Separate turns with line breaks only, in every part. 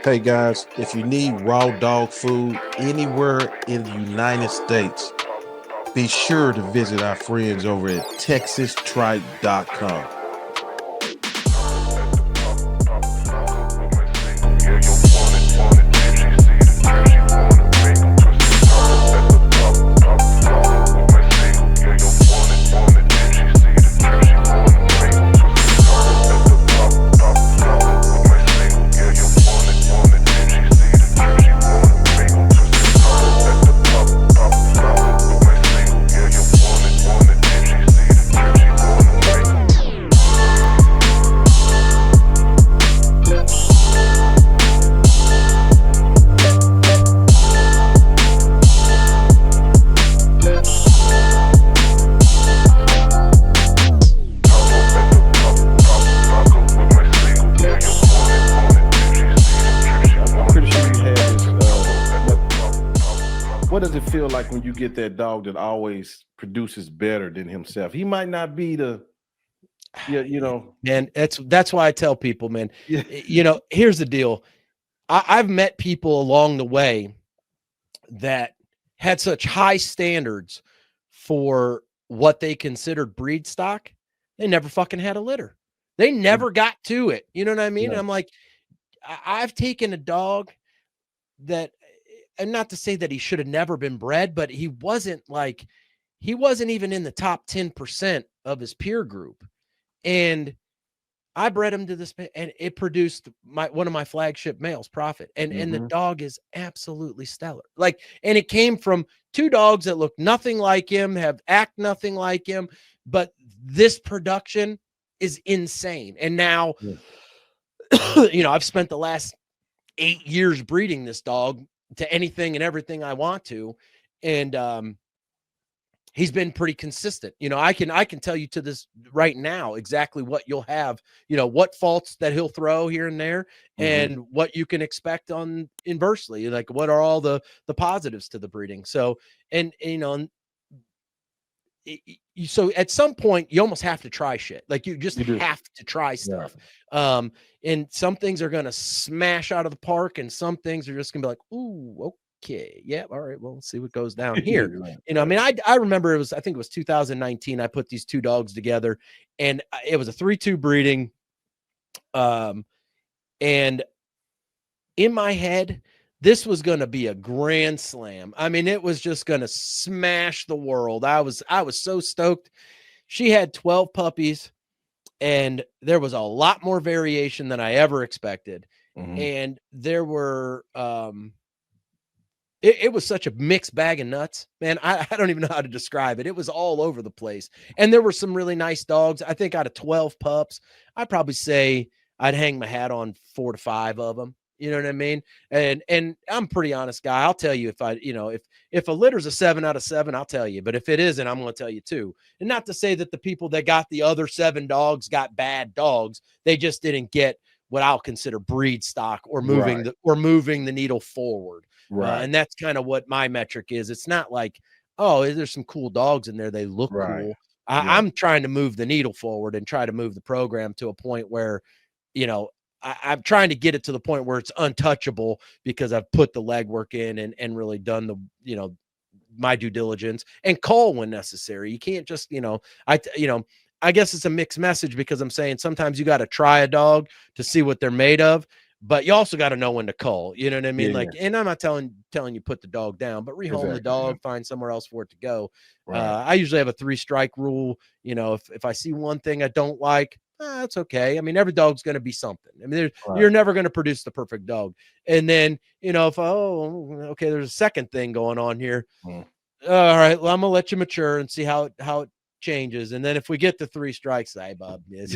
Hey guys, if you need raw dog food anywhere in the United States, be sure to visit our friends over at texastripe.com. What does it feel like when you get that dog that always produces better than himself? He might not be the,
man, that's why I tell people, man,
yeah,
here's the deal. I've met people along the way that had such high standards for what they considered breed stock. They never fucking had a litter. They never got to it. You know what I mean? And I'm like, I've taken a dog that, and not to say that he should have never been bred, but he wasn't even in the top 10% of his peer group. And I bred him to this, and it produced one of my flagship males, Prophet. And the dog is absolutely stellar. And it came from two dogs that look nothing like him, act nothing like him, but this production is insane. And now, I've spent the last 8 years breeding this dog to anything and everything I want to. And he's been pretty consistent. I can tell you to this right now exactly what you'll have, what faults that he'll throw here and there, and what you can expect on inversely, like what are all the positives to the breeding. So, so at some point you almost have to try shit. Like you just have to try stuff. Yeah. And some things are going to smash out of the park, and some things are just gonna be like, ooh, okay, yeah, all right, well, let's see what goes down here. I mean, I remember I think it was 2019. I put these two dogs together, and it was a 3-2 breeding. And in my head, this was going to be a grand slam. I mean, it was just going to smash the world. I was so stoked. She had 12 puppies, and there was a lot more variation than I ever expected. And there were, it was such a mixed bag of nuts, man. I don't even know how to describe it. It was all over the place. And there were some really nice dogs. I think out of 12 pups, I'd probably say I'd hang my hat on 4 to 5 of them. You know what I mean? And I'm a pretty honest guy. I'll tell you if a litter's a 7 out of 7, I'll tell you. But if it isn't, I'm going to tell you too. And not to say that the people that got the other 7 dogs got bad dogs. They just didn't get what I'll consider breed stock or moving the needle forward. Right. And that's kind of what my metric is. It's not like, oh, there's some cool dogs in there. They look cool. I'm trying to move the needle forward and try to move the program to a point where, I'm trying to get it to the point where it's untouchable because I've put the legwork in and really done the, my due diligence and call when necessary. You can't just, I guess it's a mixed message because I'm saying sometimes you got to try a dog to see what they're made of, but you also got to know when to call, you know what I mean? And I'm not telling you put the dog down, but rehome the dog, find somewhere else for it to go. I usually have a 3-strike rule. If I see one thing I don't like, that's okay. I mean, every dog's going to be something. I mean, you're never going to produce the perfect dog. And then, if, okay, there's a second thing going on here. All right, well, I'm going to let you mature and see how it changes. And then if we get to 3 strikes, hey, Bob, I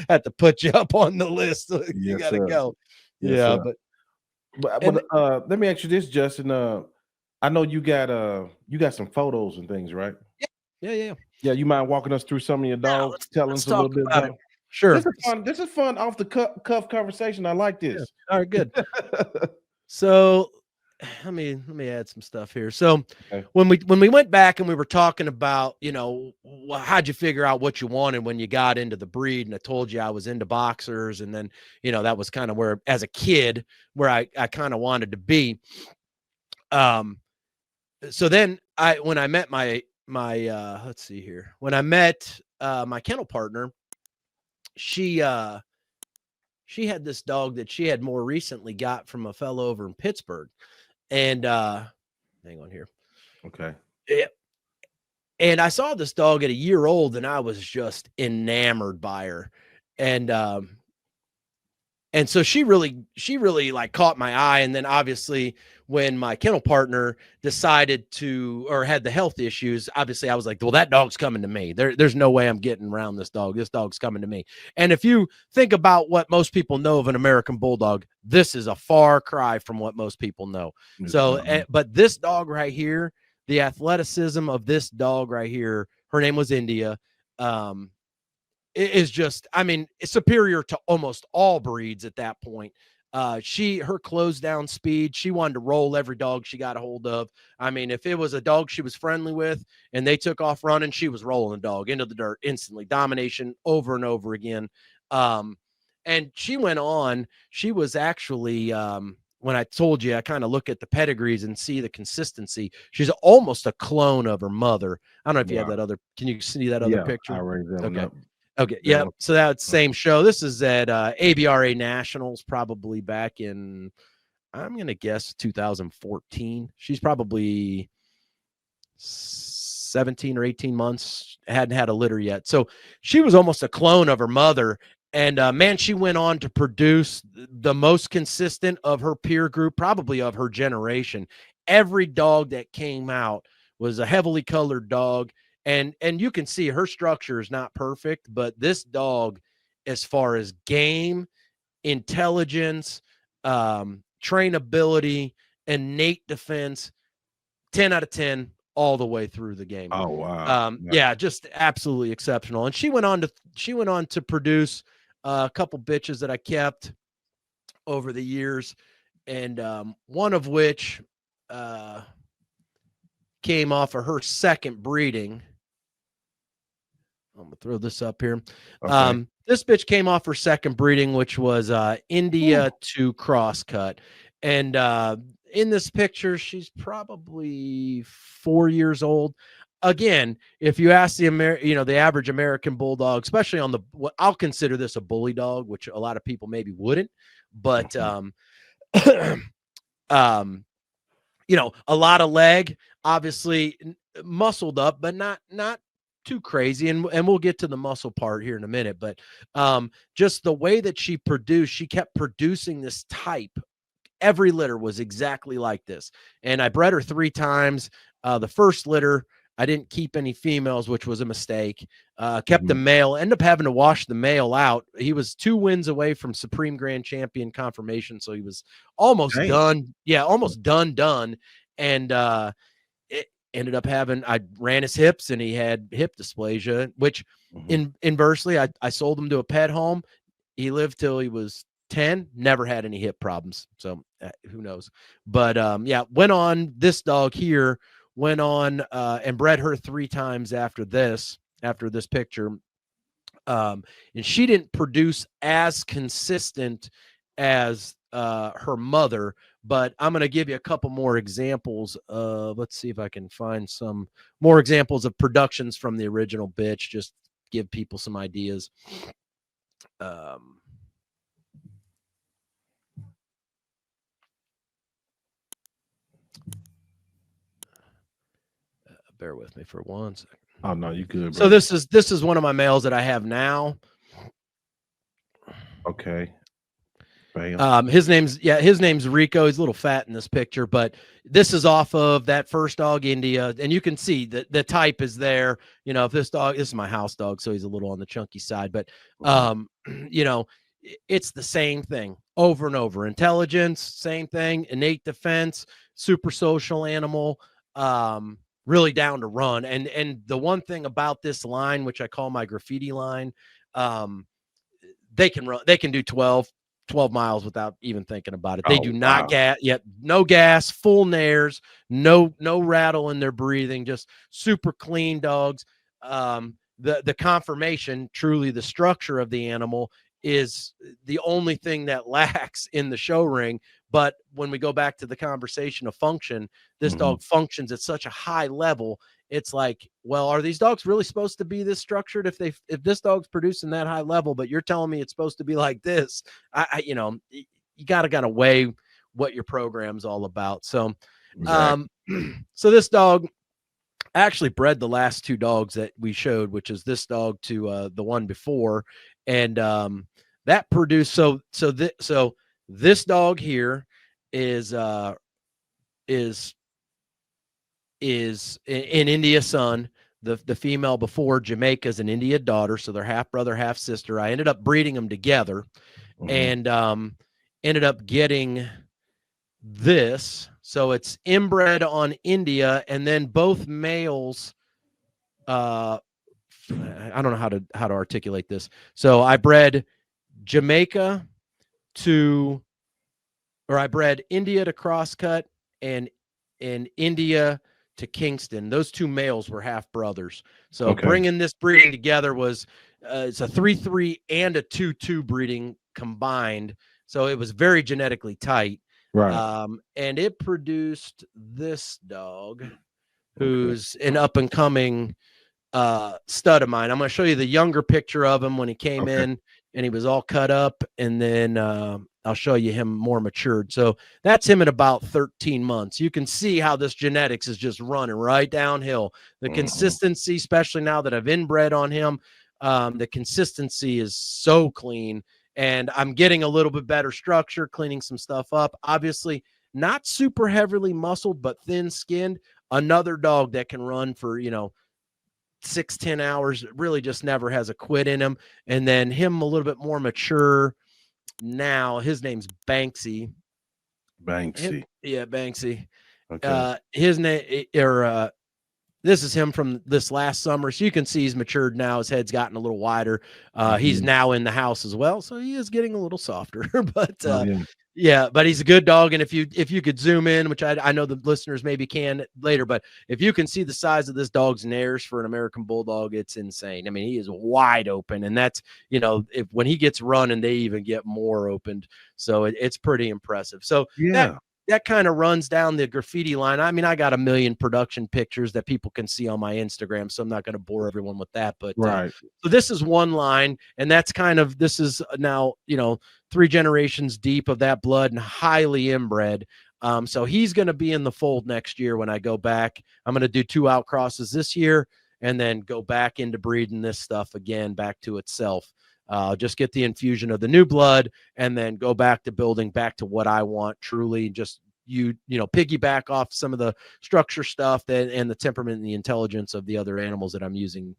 have to put you up on the list. You got to go. But
let me ask you this, Justin. I know you got some photos and things, right? Yeah, you mind walking us through some of your dogs? Tell us a little bit about it.
Sure.
This is fun off the cuff conversation. I like this.
Yeah. All right, good. So let me add some stuff here. So
Okay.
when we went back and we were talking about, how'd you figure out what you wanted when you got into the breed? And I told you I was into boxers, and then, that was kind of where, as a kid, where I kind of wanted to be. So then when I met my let's see here, when I met my kennel partner, she had this dog that she had more recently got from a fellow over in Pittsburgh. And hang on here.
Okay.
Yeah. And I saw this dog at a year old, and I was just enamored by her. And so she really like caught my eye. And then obviously when my kennel partner decided or had the health issues, obviously I was like, well, that dog's coming to me. There's no way I'm getting around this dog. This dog's coming to me. And if you think about what most people know of an American Bulldog, this is a far cry from what most people know. So, but this dog right here, the athleticism of this dog right here, her name was India. Is just, it's superior to almost all breeds at that point. Her close down speed, she wanted to roll every dog she got a hold of. If it was a dog she was friendly with and they took off running, she was rolling the dog into the dirt instantly. Domination over and over again. And she went on, she was actually, when I told you, I kind of look at the pedigrees and see the consistency. She's almost a clone of her mother. I don't know if you have that other, can you see that other picture?
I raised that one up.
Okay. Yeah. So that's same show. This is at ABRA Nationals, probably back in, I'm going to guess 2014. She's probably 17 or 18 months, hadn't had a litter yet. So she was almost a clone of her mother. And man, she went on to produce the most consistent of her peer group, probably of her generation. Every dog that came out was a heavily colored dog. And you can see her structure is not perfect, but this dog, as far as game, intelligence, trainability, innate defense, 10 out of 10 all the way through the game.
Oh, wow.
Yeah, just absolutely exceptional. And she went on to produce a couple bitches that I kept over the years, and one of which came off of her second breeding. I'm gonna throw this up here. Okay. This bitch came off her second breeding, which was India to crosscut. And in this picture, she's probably 4 years old. Again, if you ask the average American Bulldog, especially on I'll consider this a bully dog, which a lot of people maybe wouldn't, but a lot of leg, obviously muscled up, but not too crazy, and we'll get to the muscle part here in a minute. But just the way that she kept producing this type. Every litter was exactly like this, and I bred her 3 times. The first litter, I didn't keep any females, which was a mistake. Kept the male, ended up having to wash the male out. He was 2 wins away from Supreme Grand Champion confirmation, so he was almost done. Yeah, almost done. And it ended up I ran his hips, and he had hip dysplasia, which inversely, I sold him to a pet home. He lived till he was 10, never had any hip problems. So who knows? But went on, this dog here went on and bred her 3 times after this picture. And she didn't produce as consistent as her mother, but I'm going to give you a couple more examples of, let's see if I can find some more examples of productions from the original bitch, just give people some ideas. Bear with me for 1 second.
Oh no, you good,
So
bro.
this is one of my males that I have now.
Okay.
His name's Rico. He's a little fat in this picture, but this is off of that first dog, India, and you can see that the type is there. If this is my house dog, so he's a little on the chunky side, but it's the same thing over and over. Intelligence, same thing. Innate defense, super social animal, really down to run. And the one thing about this line, which I call my graffiti line, they can run, they can do 12, 12 miles without even thinking about it. They
Oh,
do not
wow.
gas yet. No gas, full nares, no rattle in their breathing, just super clean dogs. The conformation, truly the structure of the animal, is the only thing that lacks in the show ring. But when we go back to the conversation of function, this dog functions at such a high level. It's like, well, are these dogs really supposed to be this structured if this dog's producing that high level, but you're telling me it's supposed to be like this? You know, you gotta weigh what your program's all about. So,
Exactly.
so this dog actually bred the last two dogs that we showed, which is this dog to the one before, and that produced so this dog here is in India son. The female before, Jamaica's an India daughter, so they're half brother, half sister. I ended up breeding them together, and ended up getting this. So it's inbred on India, and then both males. I don't know how to articulate this. So I bred Jamaica to, or I bred India to Crosscut and India to Kingston. Those two males were half brothers. So bringing this breeding together was it's a 3-3 and a 2-2 breeding combined. So it was very genetically tight.
Right.
And it produced this dog, who's an up and coming stud of mine. I'm going to show you the younger picture of him when he came in and he was all cut up, and then I'll show you him more matured. So that's him at about 13 months. You can see how this genetics is just running right downhill. The consistency, especially now that I've inbred on him, the consistency is so clean, and I'm getting a little bit better structure, cleaning some stuff up. Obviously not super heavily muscled, but thin skinned. Another dog that can run for, 6-10 hours, really just never has a quit in him. And then him a little bit more mature now. His name's Banksy.
Banksy.
Banksy.
Okay.
His name, or this is him from this last summer. So you can see he's matured now. His head's gotten a little wider. He's now in the house as well, so he is getting a little softer. But but he's a good dog. And if you could zoom in, which I know the listeners maybe can later, but if you can see the size of this dog's nares for an American Bulldog, it's insane. I mean, he is wide open, and that's, when he gets running, they even get more opened. So it's pretty impressive. So that kind of runs down the Graffiti line. I mean, I got a million production pictures that people can see on my Instagram, so I'm not going to bore everyone with that. But so this is one line, and that's this is now, 3 generations deep of that blood and highly inbred. So he's going to be in the fold next year when I go back. I'm going to do 2 outcrosses this year and then go back into breeding this stuff again back to itself. Just get the infusion of the new blood and then go back to building back to what I want truly. Just piggyback off some of the structure stuff and the temperament and the intelligence of the other animals that I'm using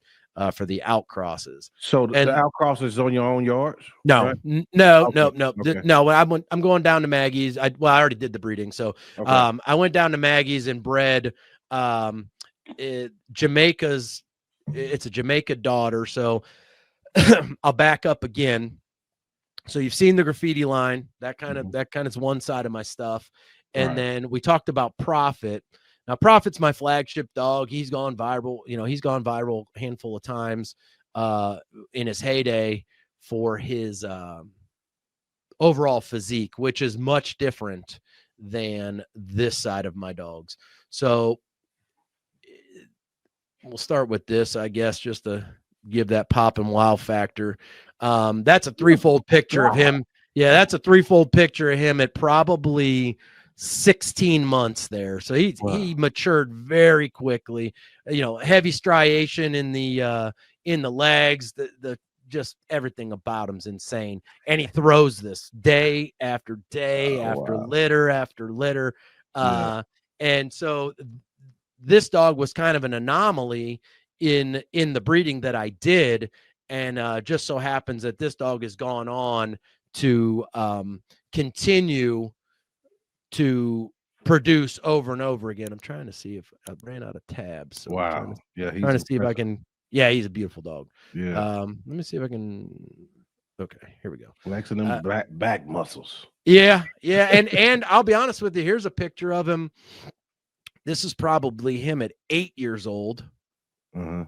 for the outcrosses. So
the outcrosses is on your own yards?
No,
right?
No. I'm going down to Maggie's. I already did the breeding. So I went down to Maggie's and bred Jamaica's. It's a Jamaica daughter. So I'll back up again. So you've seen the Graffiti line. That kind of is one side of my stuff. And then we talked about Prophet. Now, Prophet's my flagship dog. He's gone viral. He's gone viral a handful of times in his heyday for his overall physique, which is much different than this side of my dogs. So we'll start with this, I guess, just to give that pop and wow factor. That's a 3-fold picture of him. Yeah, that's a 3-fold picture of him at probably 16 months there. So he matured very quickly. Heavy striation in the legs, the just everything about him's insane. And he throws this day after day after litter after litter. And so this dog was kind of an anomaly in the breeding that I did. And just so happens that this dog has gone on to continue to produce over and over again. I'm trying to see if I ran out of tabs. So
wow.
Trying to see if I can. Yeah, he's a beautiful dog.
Yeah.
Let me see if I can. Okay, here we go.
Flexing them back muscles.
Yeah, yeah, and I'll be honest with you. Here's a picture of him. This is probably him at 8 years old, and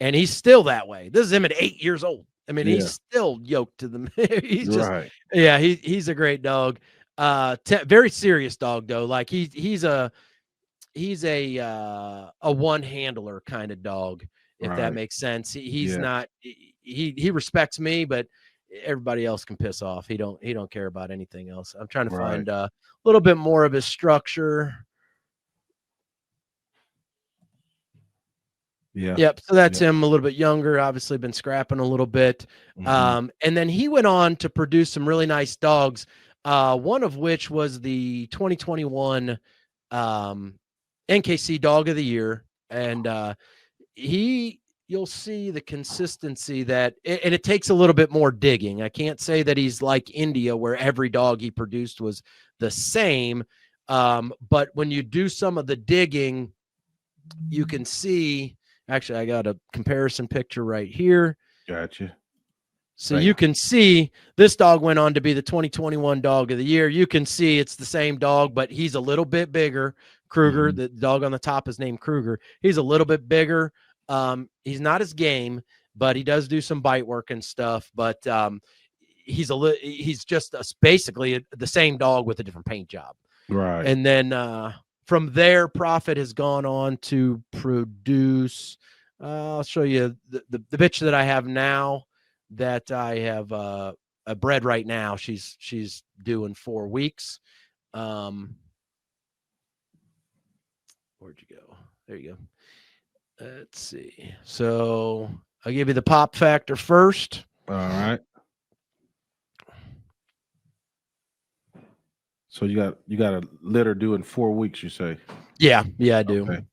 he's still that way. This is him at 8 years old. I mean, he's still yoked to them. He's just, yeah, he's a great dog. Very serious dog though. Like he's a one handler kind of dog, if that makes sense. He's not. He respects me, but everybody else can piss off. He don't care about anything else. I'm trying to find a little bit more of his structure.
Yeah.
Yep. So that's him a little bit younger, obviously been scrapping a little bit. And then he went on to produce some really nice dogs. One of which was the 2021 NKC Dog of the Year. And you'll see the consistency and it takes a little bit more digging. I can't say that he's like India where every dog he produced was the same. But when you do some of the digging, you can see, actually, I got a comparison picture right here.
Gotcha.
So you can see this dog went on to be the 2021 Dog of the Year. You can see it's the same dog, but he's a little bit bigger. Kruger, the dog on the top is named Kruger. He's a little bit bigger. He's not as game, but he does do some bite work and stuff. But he's just basically the same dog with a different paint job.
Right.
And then from there, Prophet has gone on to produce. I'll show you the bitch that I have now. That I have bred right now. She's due in 4 weeks. Where'd you go? There you go. Let's see. So I'll give you the pop factor first.
All right. So you got a litter due in 4 weeks, you say?
Yeah, I do.
Okay.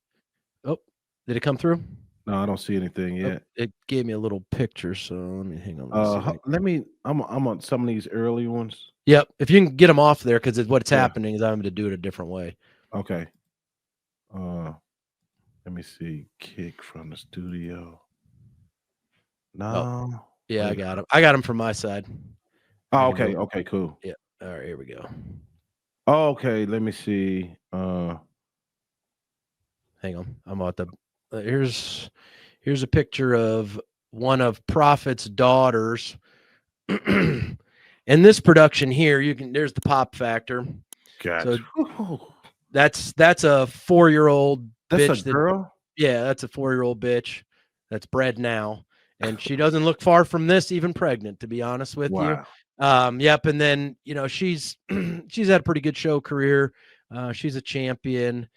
Oh, did it come through?
No, I don't see anything yet.
It gave me a little picture, so let me hang on.
I'm on some of these early ones.
Yep. If you can get them off there, because what's happening is I'm going to do it a different way.
Okay. Let me see. Kick from the studio. No.
Oh, yeah, I got him. I got him from my side.
Oh, okay. Okay, cool.
Yeah. All right, here we go.
Okay, let me see.
Hang on. I'm about to. Here's a picture of one of Prophet's daughters. And this production here, there's the pop factor.
Gotcha.
So that's a 4-year-old bitch.
That's a girl?
Yeah, that's a 4-year-old bitch that's bred now. And she doesn't look far from this, even pregnant, to be honest with you. Yep. And then, she's had a pretty good show career. She's a champion.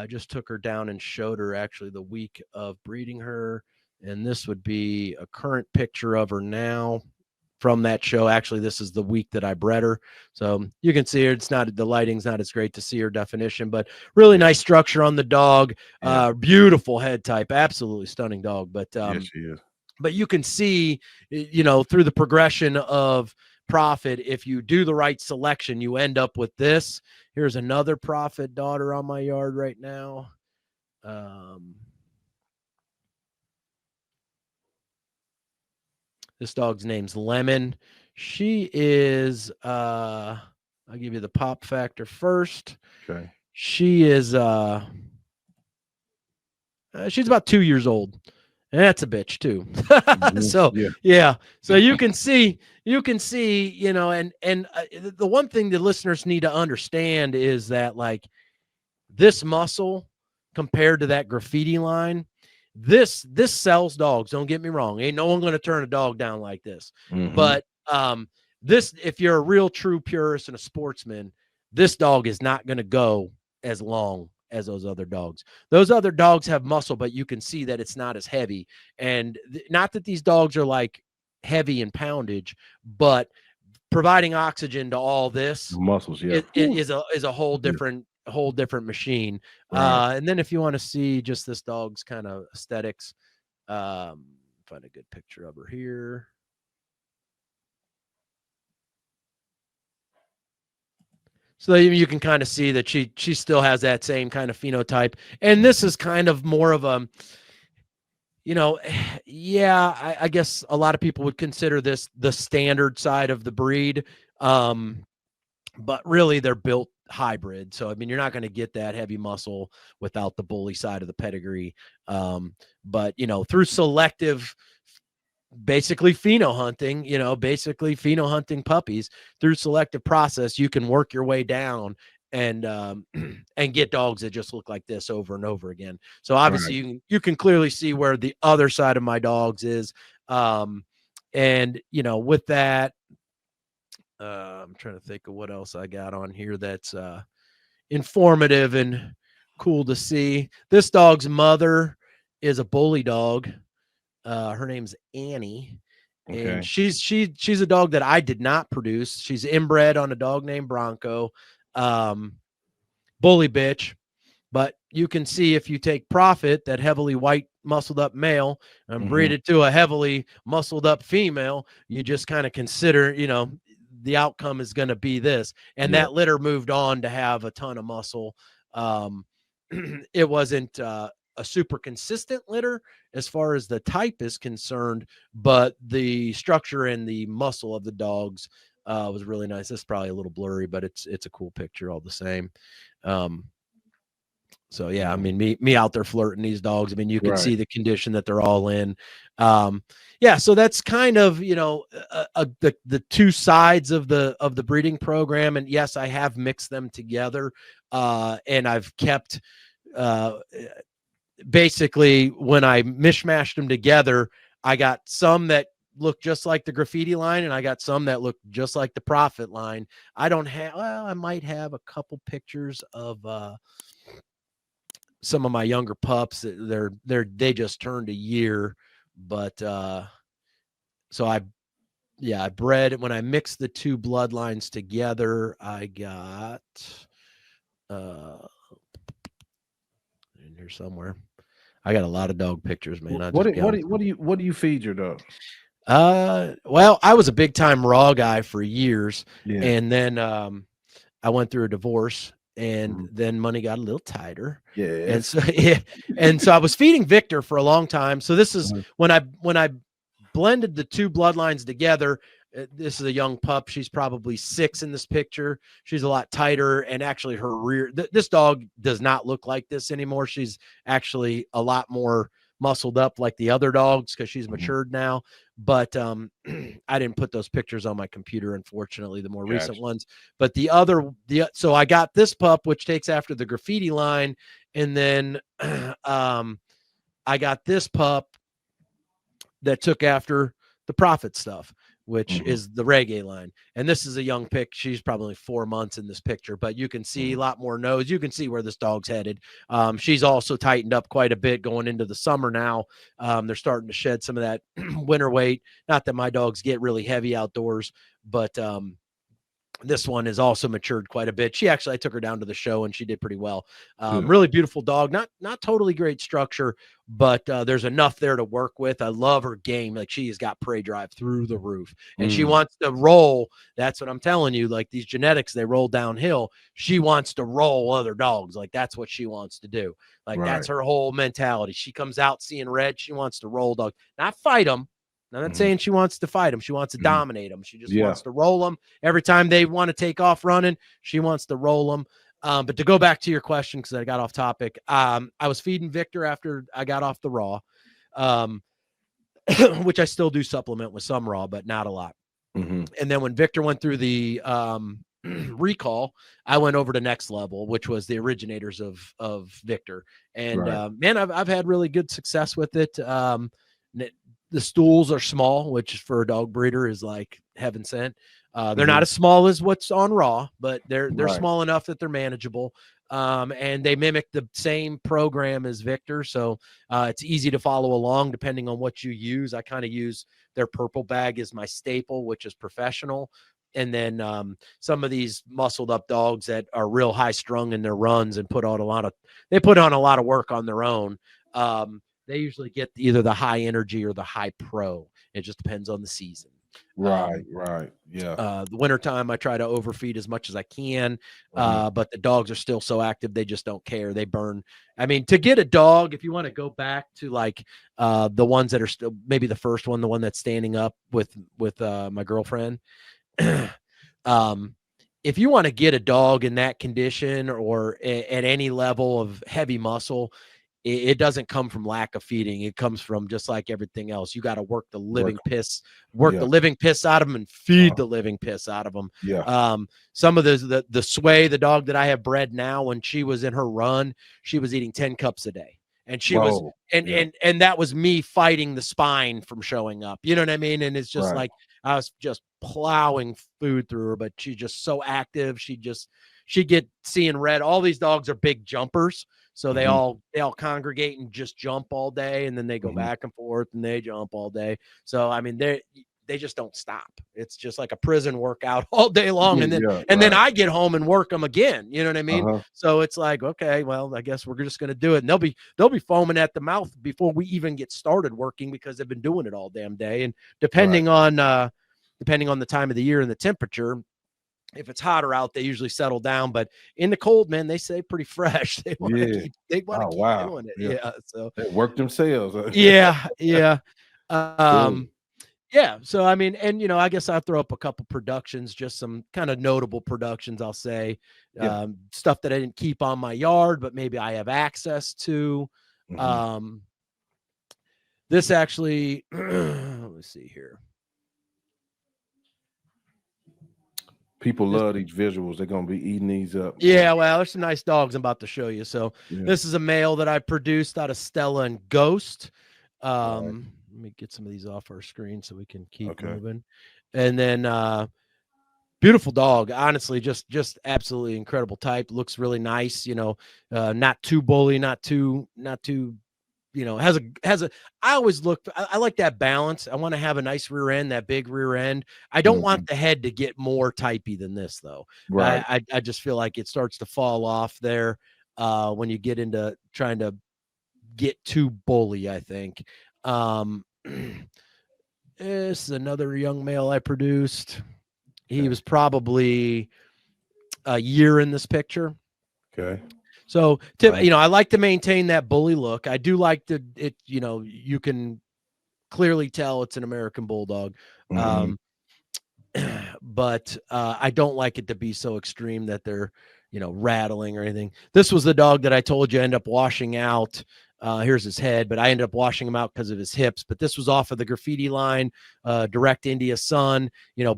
Just took her down and showed her actually the week of breeding her. And this would be a current picture of her now from that show. Actually, this is the week that I bred her. So you can see her. The lighting's not as great to see her definition, but really nice structure on the dog. Beautiful head type. Absolutely stunning dog. But,
yes, she is.
But you can see, through the progression of Prophet, if you do the right selection, you end up with this. Here's another Prophet daughter on my yard right now. This dog's name's Lemon. She is, I'll give you the pop factor first.
Okay.
She is, she's about 2 years old. And that's a bitch too. So So you can see, and the one thing the listeners need to understand is that like this muscle compared to that Graffiti line, this sells dogs. Don't get me wrong. Ain't no one going to turn a dog down like this. But this, if you're a real true purist and a sportsman, this dog is not going to go as long as those other dogs. Those other dogs have muscle, but you can see that it's not as heavy. And not that these dogs are like heavy in poundage, but providing oxygen to all this
muscles,
is a whole different machine. And then if you want to see just this dog's kind of aesthetics, find a good picture of her here. So you can kind of see that she still has that same kind of phenotype. And this is kind of more of a, Yeah, I guess a lot of people would consider this the standard side of the breed. But really they're built hybrid. So, I mean, you're not going to get that heavy muscle without the bully side of the pedigree. But, through selective, basically pheno hunting puppies through selective process, you can work your way down and and get dogs that just look like this over and over again. So obviously you can clearly see where the other side of my dogs is. And with that, I'm trying to think of what else I got on here that's informative and cool to see. This dog's mother is a bully dog. Her name's Annie. And she's a dog that I did not produce. She's inbred on a dog named Bronco. Bully bitch. But you can see if you take Profit, that heavily white muscled up male, and breed it to a heavily muscled up female, you just kind of consider, the outcome is going to be this. And that litter moved on to have a ton of muscle. It wasn't a super consistent litter as far as the type is concerned, but the structure and the muscle of the dogs was really nice. This is probably a little blurry, but it's a cool picture all the same. So yeah, I mean, me out there flirting these dogs. I mean, you can see the condition that they're all in. Yeah, so that's kind of the two sides of the breeding program. And yes, I have mixed them together, and I've kept basically when I mishmashed them together, I got some that look just like the Graffiti line, and I got some that look just like the Profit line. I don't have. Well, I might have a couple pictures of some of my younger pups. They just turned a year, but so I bred when I mixed the two bloodlines together. I got in here somewhere. I got a lot of dog pictures, man.
What do you feed your dog?
Well, I was a big time raw guy for years, and then I went through a divorce. And then money got a little tighter. And so I was feeding Victor for a long time. So this is when I blended the two bloodlines together. This is a young pup. She's probably 6 in this picture. She's a lot tighter, and actually her rear. This dog does not look like this anymore. She's actually a lot more muscled up like the other dogs because she's matured now. But I didn't put those pictures on my computer, unfortunately, the more recent ones. But so I got this pup, which takes after the Graffiti line, and then I got this pup that took after the Profit stuff, which is the Reggae line. And this is a young pick. She's probably 4 months in this picture, but you can see a lot more nose. You can see where this dog's headed. She's also tightened up quite a bit going into the summer now. They're starting to shed some of that winter weight. Not that my dogs get really heavy outdoors, but this one is also matured quite a bit. I took her down to the show and she did pretty well. Really beautiful dog. Not totally great structure, but there's enough there to work with. I love her game. Like, she has got prey drive through the roof, and she wants to roll. That's what I'm telling you. Like, these genetics, they roll downhill. She wants to roll other dogs. Like, that's what she wants to do. Like, that's her whole mentality. She comes out seeing red. She wants to roll dogs, not fight them. I'm not saying she wants to fight them. She wants to dominate them. She just wants to roll them. Every time they want to take off running, she wants to roll them. But to go back to your question, because I got off topic, I was feeding Victor after I got off the raw, which I still do supplement with some raw, but not a lot. And then when Victor went through the recall, I went over to Next Level, which was the originators of Victor. And man, I've had really good success with it. The stools are small, which for a dog breeder is like heaven sent. They're not as small as what's on raw, but they're small enough that they're manageable. And they mimic the same program as Victor. So it's easy to follow along depending on what you use. I kind of use their purple bag as my staple, which is professional. And then some of these muscled up dogs that are real high strung in their runs and put on a lot of work on their own. They usually get either the high energy or the high pro. It just depends on the season.
Right. Yeah.
The wintertime, I try to overfeed as much as I can, but the dogs are still so active, they just don't care. They burn. I mean, to get a dog, if you want to go back to like the ones that are still, maybe the first one, the one that's standing up with my girlfriend, if you want to get a dog in that condition or at any level of heavy muscle, it doesn't come from lack of feeding. It comes from just like everything else. You got to work the living piss, the living piss out of them and feed the living piss out of them.
Yeah.
Some of the Sway, the dog that I have bred now, when she was in her run, she was eating 10 cups a day. And she was, and that was me fighting the spine from showing up. You know what I mean? And it's just like, I was just plowing food through her, but she's just so active. She'd get seeing red. All these dogs are big jumpers. So they all congregate and just jump all day, and then they go back and forth and they jump all day. So I mean, they just don't stop. It's just like a prison workout all day long, and then I get home and work them again. You know what I mean? So it's like, okay, well, I guess we're just going to do it. And they'll be foaming at the mouth before we even get started working because they've been doing it all damn day. And depending on the time of the year and the temperature. If it's hotter out, they usually settle down, but in the cold, man, they stay pretty fresh. They want to keep doing it. Yeah. So
they work themselves.
Yeah. So, I mean, and, I guess I'll throw up a couple productions, just some kind of notable productions, I'll say, stuff that I didn't keep on my yard, but maybe I have access to. This actually, let me see here.
People love these visuals. They're going to be eating these up.
Yeah, well, there's some nice dogs I'm about to show you. So this is a male that I produced out of Stella and Ghost. Let me get some of these off our screen so we can keep moving. And then beautiful dog. Honestly, just absolutely incredible type. Looks really nice, not too bully, not too has a, I always look, I like that balance. I want to have a nice rear end, that big rear end. I don't want the head to get more typey than this though.
Right.
I just feel like it starts to fall off there when you get into trying to get too bully, I think. This is another young male I produced. He was probably a year in this picture.
Okay.
So, I like to maintain that bully look. I do like you can clearly tell it's an American Bulldog. But I don't like it to be so extreme that they're, rattling or anything. This was the dog that I told you I ended up washing out. Here's his head, but I ended up washing him out because of his hips. But this was off of the Graffiti line, direct India son,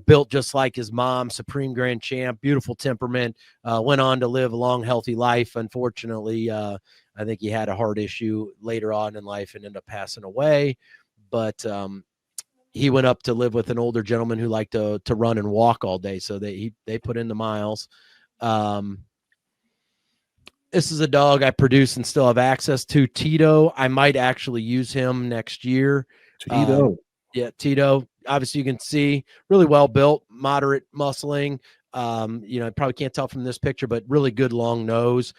built just like his mom, Supreme Grand Champ, beautiful temperament, went on to live a long, healthy life. Unfortunately, I think he had a heart issue later on in life and ended up passing away. But he went up to live with an older gentleman who liked to run and walk all day. So they put in the miles. This is a dog I produce and still have access to. Tito. I might actually use him next year.
Tito.
Tito. Obviously, you can see really well built, moderate muscling. I probably can't tell from this picture, but really good long nose,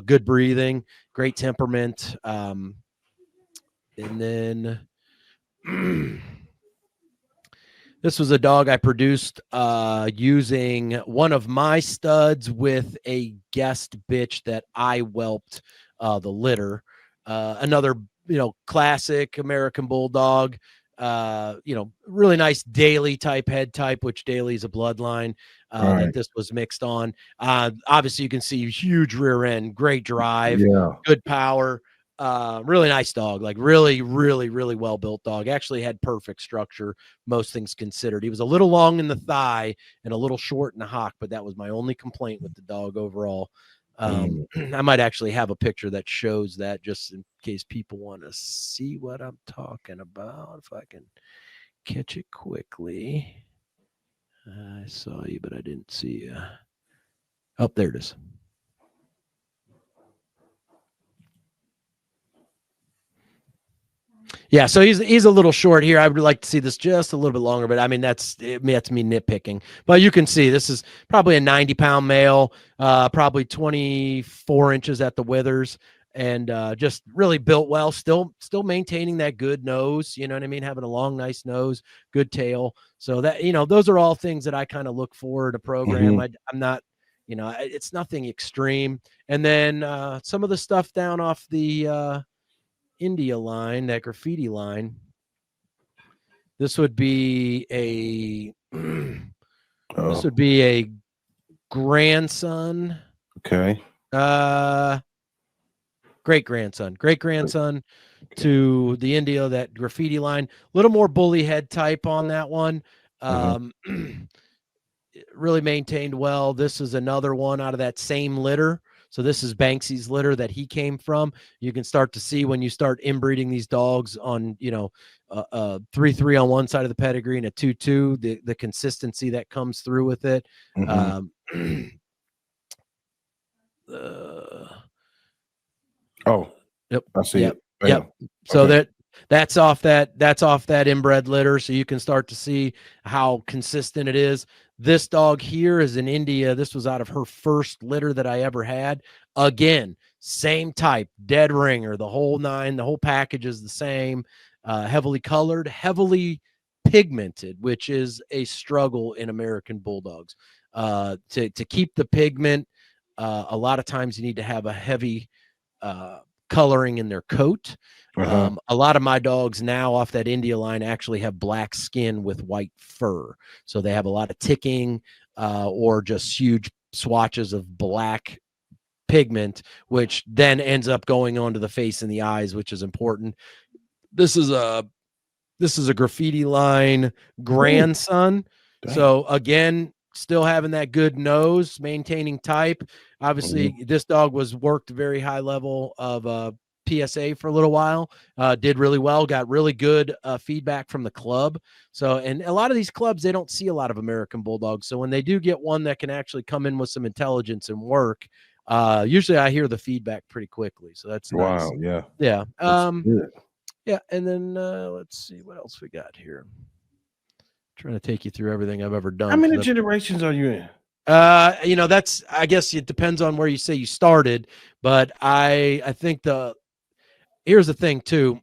good breathing, great temperament. And then this was a dog I produced using one of my studs with a guest bitch that I whelped the litter. Another, classic American Bulldog, really nice Daily type head type, which Daily is a bloodline that this was mixed on. Obviously, you can see huge rear end, great drive, good power. Really nice dog, like really, really, really well built dog. Actually had perfect structure, most things considered. He was a little long in the thigh and a little short in the hock, but that was my only complaint with the dog overall. I might actually have a picture that shows that just in case people want to see what I'm talking about. If I can catch it quickly. I saw you, but I didn't see you. Oh, there it is. Yeah, so he's a little short here. I would like to see this just a little bit longer, but I mean that's me nitpicking. But you can see this is probably a 90-pound male, probably 24 inches at the withers, and just really built well, still maintaining that good nose, you know what I mean? Having a long, nice nose, good tail. So that, those are all things that I kind of look for in a program. I'm not, it's nothing extreme. And then some of the stuff down off the India line, that Graffiti line, this would be a grandson.
Okay.
Great grandson to the India, that Graffiti line. A little more bully head type on that one. Really maintained well. This is another one out of that same litter. So this is Banksy's litter that he came from. You can start to see when you start inbreeding these dogs on, 3-3 on one side of the pedigree and a 2-2, the consistency that comes through with it.
Yep. I see it.
Yep. So that's off that inbred litter. So you can start to see how consistent it is. This dog here is in India. This was out of her first litter that I ever had. Again, same type, dead ringer, the whole nine, the whole package is the same. Heavily colored, heavily pigmented, which is a struggle in American Bulldogs. To keep the pigment, a lot of times you need to have a heavy coloring in their coat. A lot of my dogs now off that India line actually have black skin with white fur. So they have a lot of ticking or just huge swatches of black pigment, which then ends up going onto the face and the eyes, which is important. This is a Graffiti line grandson. So again, still having that good nose, maintaining type. Obviously, this dog was worked very high level of PSA for a little while, did really well, got really good feedback from the club. So, and a lot of these clubs, they don't see a lot of American Bulldogs. So when they do get one that can actually come in with some intelligence and work, usually I hear the feedback pretty quickly. So that's nice.
Wow. Yeah.
Yeah. Yeah. And then let's see what else we got here. Trying to take you through everything I've ever done.
How many generations are you in?
That's, I guess it depends on where you say you started, but I think here's the thing too.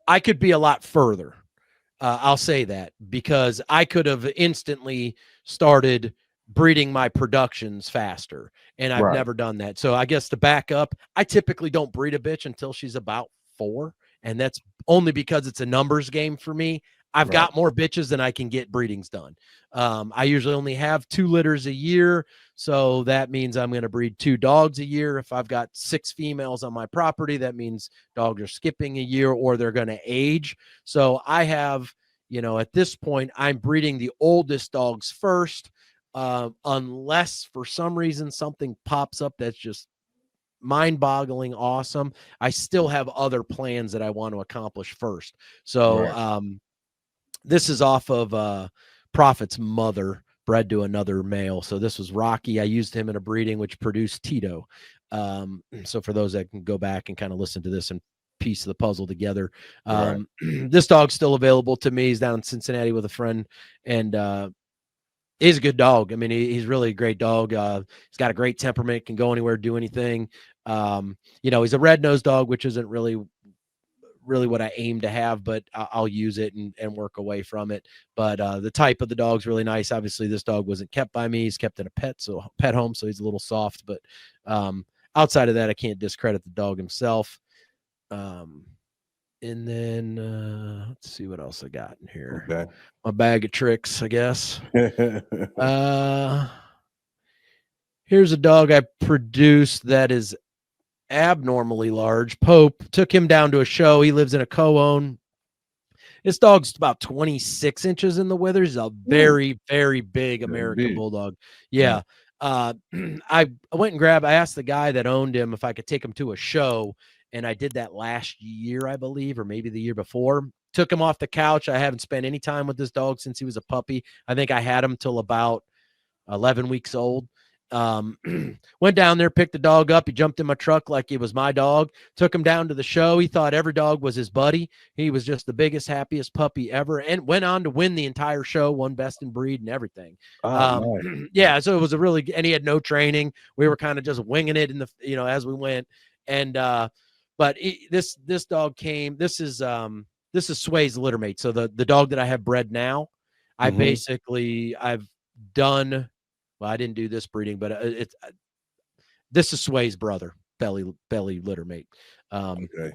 I could be a lot further. I'll say that because I could have instantly started breeding my productions faster, and I've never done that. So I guess to back up, I typically don't breed a bitch until she's about 4. And that's only because it's a numbers game for me. I've got more bitches than I can get breedings done. I usually only have 2 litters a year. So that means I'm going to breed 2 dogs a year. If I've got 6 females on my property, that means dogs are skipping a year or they're going to age. So I have, at this point, I'm breeding the oldest dogs first, unless for some reason something pops up that's just mind-boggling awesome. I still have other plans that I want to accomplish first. So this is off of Prophet's mother, bred to another male. So this was Rocky. I used him in a breeding which produced Tito. So for those that can go back and kind of listen to this and piece of the puzzle together, this dog's still available to me. He's down in Cincinnati with a friend, and he's a good dog. I mean, he's really a great dog. He's got a great temperament, can go anywhere, do anything. He's a red-nosed dog, which isn't really what I aim to have, but I'll use it and work away from it. But the type of the dog's really nice. Obviously, this dog wasn't kept by me. He's kept in a pet home, so he's a little soft. But outside of that, I can't discredit the dog himself. And then let's see what else I got in here.
Okay.
My bag of tricks, I guess. Here's a dog I produced that is abnormally large. Pope, took him down to a show. He lives in a co-own. This dog's about 26 inches in the withers. He's a very, very big American Bulldog. Yeah. I went and I asked the guy that owned him if I could take him to a show. And I did that last year, I believe, or maybe the year before. Took him off the couch. I haven't spent any time with this dog since he was a puppy. I think I had him till about 11 weeks old. Went down there, picked the dog up. He jumped in my truck like it was my dog. Took him down to the show. He thought every dog was his buddy. He was just the biggest, happiest puppy ever, and went on to win the entire show, won best in breed and everything.
Nice.
Yeah, so it was and he had no training. We were kind of just winging it as we went. And but this dog came. This is Sway's litter mate. So the dog that I have bred now, I've done. Well, I didn't do this breeding, but this is Sway's brother, belly litter mate.
Okay.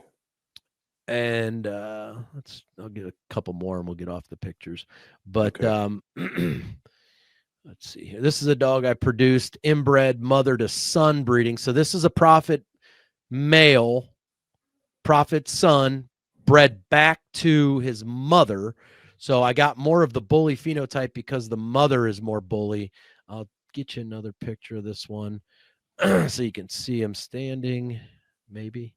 And I'll get a couple more and we'll get off the pictures. But let's see here. This is a dog I produced, inbred mother to son breeding. So this is a Prophet male, Prophet son, bred back to his mother. So I got more of the bully phenotype because the mother is more bully. I'll get you another picture of this one so you can see him standing, maybe.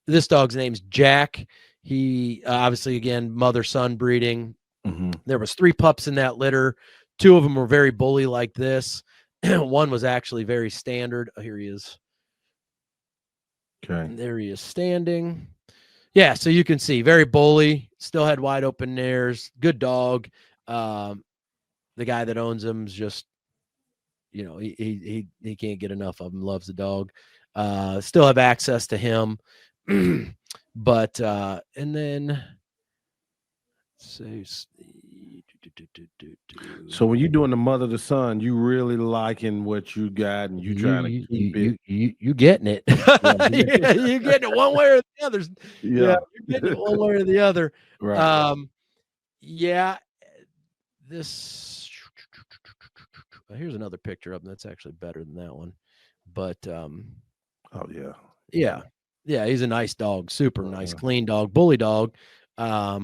This dog's name's Jack. He obviously, again, mother-son breeding. There was 3 pups in that litter. 2 of them were very bully like this. One was actually very standard. Oh, here he is.
Okay.
There he is standing. Yeah, so you can see very bully, still had wide open nares, good dog. The guy that owns him is just, he can't get enough of him, loves the dog. Still have access to him. But and then
so when you're doing the mother to son, you really liking what you got and you trying to keep it.
You getting it. You getting it one way or the other. Yeah, you're getting it one way or the other.
Right.
Yeah. This here's another picture of him that's actually better than that one. But
oh yeah.
Yeah, he's a nice dog, super nice, clean dog, bully dog. I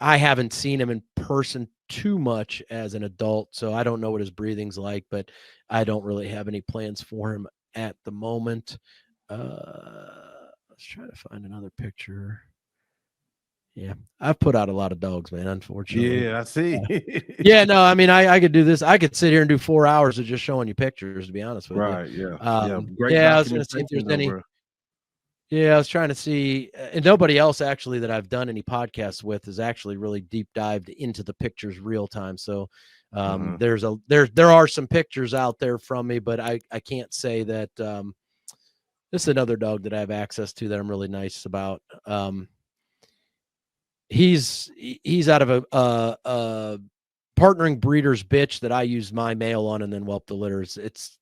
haven't seen him in person too much as an adult, so I don't know what his breathing's like, but I don't really have any plans for him at the moment. Let's try to find another picture. Yeah, I've put out a lot of dogs, man, unfortunately.
Yeah, I see.
Yeah, no, I mean, I could do this. I could sit here and do 4 hours of just showing you pictures, to be honest with you.
Right, yeah.
Great. I was going to see if there's any. Yeah, I was trying to see, and nobody else actually that I've done any podcasts with is actually really deep dived into the pictures real time. So there are some pictures out there from me, but I can't say that this is another dog that I have access to that I'm really nice about. He's out of a partnering breeder's bitch that I use my male on and then whelp the litters. It's